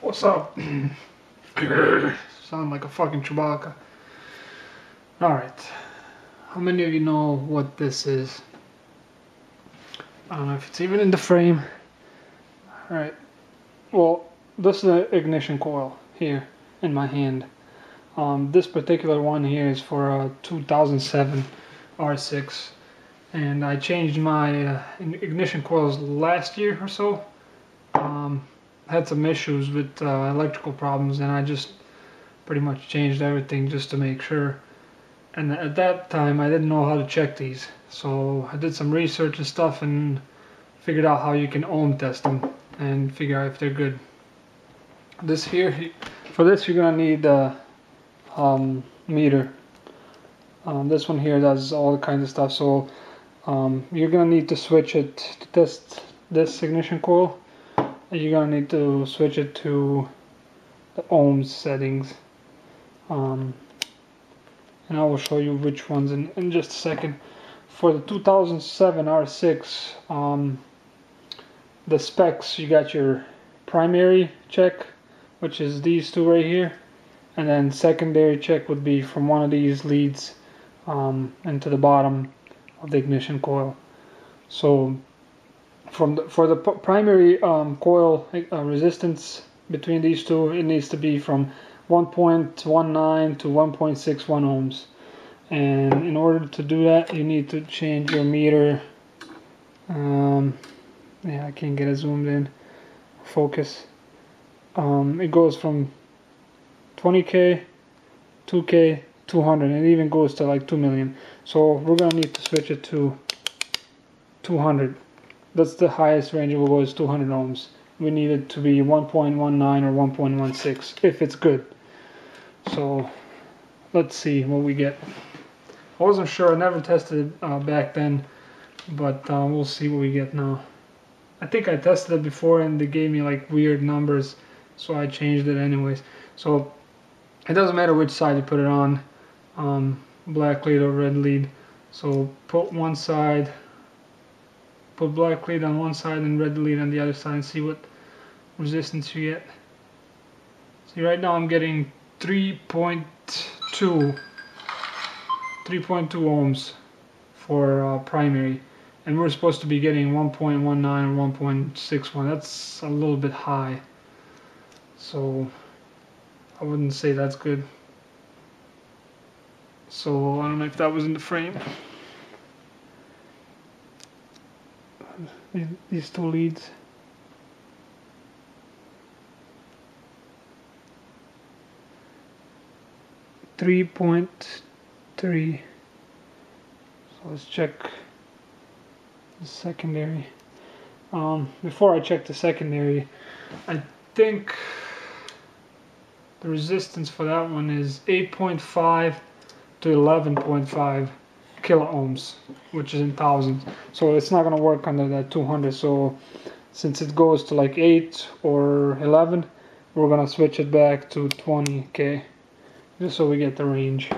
What's up? Sound like a fucking Chewbacca. Alright. How many of you know what this is? I don't know if it's even in the frame. Alright. Well, this is an ignition coil here in my hand. This particular one here is for a 2007 R6. And I changed my ignition coils last year or so. Had some issues with electrical problems, and I just pretty much changed everything just to make sure. And at that time I didn't know how to check these, so I did some research and stuff and figured out how you can ohm test them and figure out if they're good. This here, for this you're gonna need a meter. This one here does all kinds of stuff, so you're gonna need to switch it to test this ignition coil. You're gonna need to switch it to the ohms settings, and I will show you which ones in just a second. For the 2007 R6, the specs, you got your primary check, which is these two right here, and then secondary check would be from one of these leads into the bottom of the ignition coil. So for the primary coil resistance between these two, it needs to be from 1.19 to 1.61 ohms. And in order to do that, you need to change your meter. Yeah, I can't get it zoomed in. Focus. It goes from 20k, 2k, 200, and it even goes to like 2 million. So we're gonna need to switch it to 200. That's the highest range it will go, is 200 ohms. We need it to be 1.19 or 1.16 if it's good. So let's see what we get. I wasn't sure, I never tested it back then, but we'll see what we get now. I think I tested it before and they gave me like weird numbers, so I changed it anyways. So it doesn't matter which side you put it on, black lead or red lead. So put one side, put black lead on one side and red lead on the other side and see what resistance you get. See, right now I'm getting 3.2 ohms for primary, and we're supposed to be getting 1.19 or 1.61. That's a little bit high, so I wouldn't say that's good. So I don't know if that was in the frame. These two leads. .3. So let's check the secondary. Before I check the secondary, I think the resistance for that one is 8.5 to 11.5 kilo ohms, which is in thousands. So it's not going to work under that 200. So since it goes to like 8 or 11, we're going to switch it back to 20k, just so we get the range.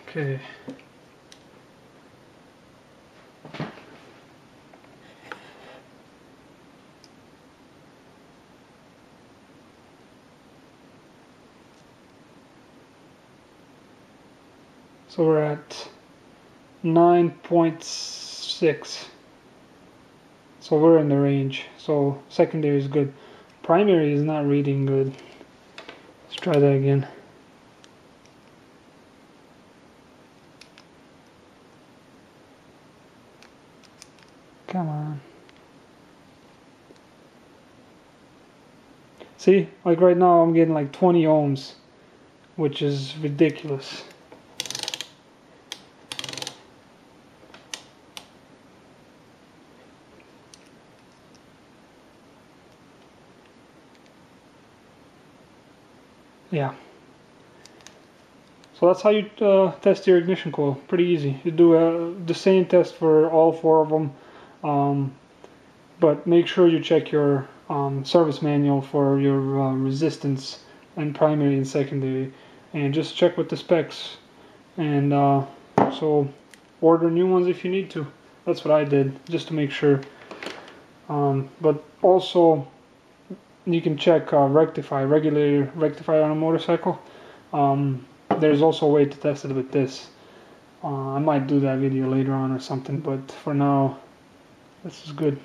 Okay. So we're at 9.6. So we're in the range. So secondary is good. Primary is not reading good. Let's try that again. Come on. See, like right now I'm getting like 20 ohms, which is ridiculous. Yeah. So that's how you test your ignition coil. Pretty easy. You do the same test for all four of them, but make sure you check your service manual for your resistance and primary and secondary, and just check with the specs. And so order new ones if you need to. That's what I did, just to make sure. But also you can check regulator rectifier on a motorcycle. There's also a way to test it with this. I might do that video later on or something, but for now, this is good.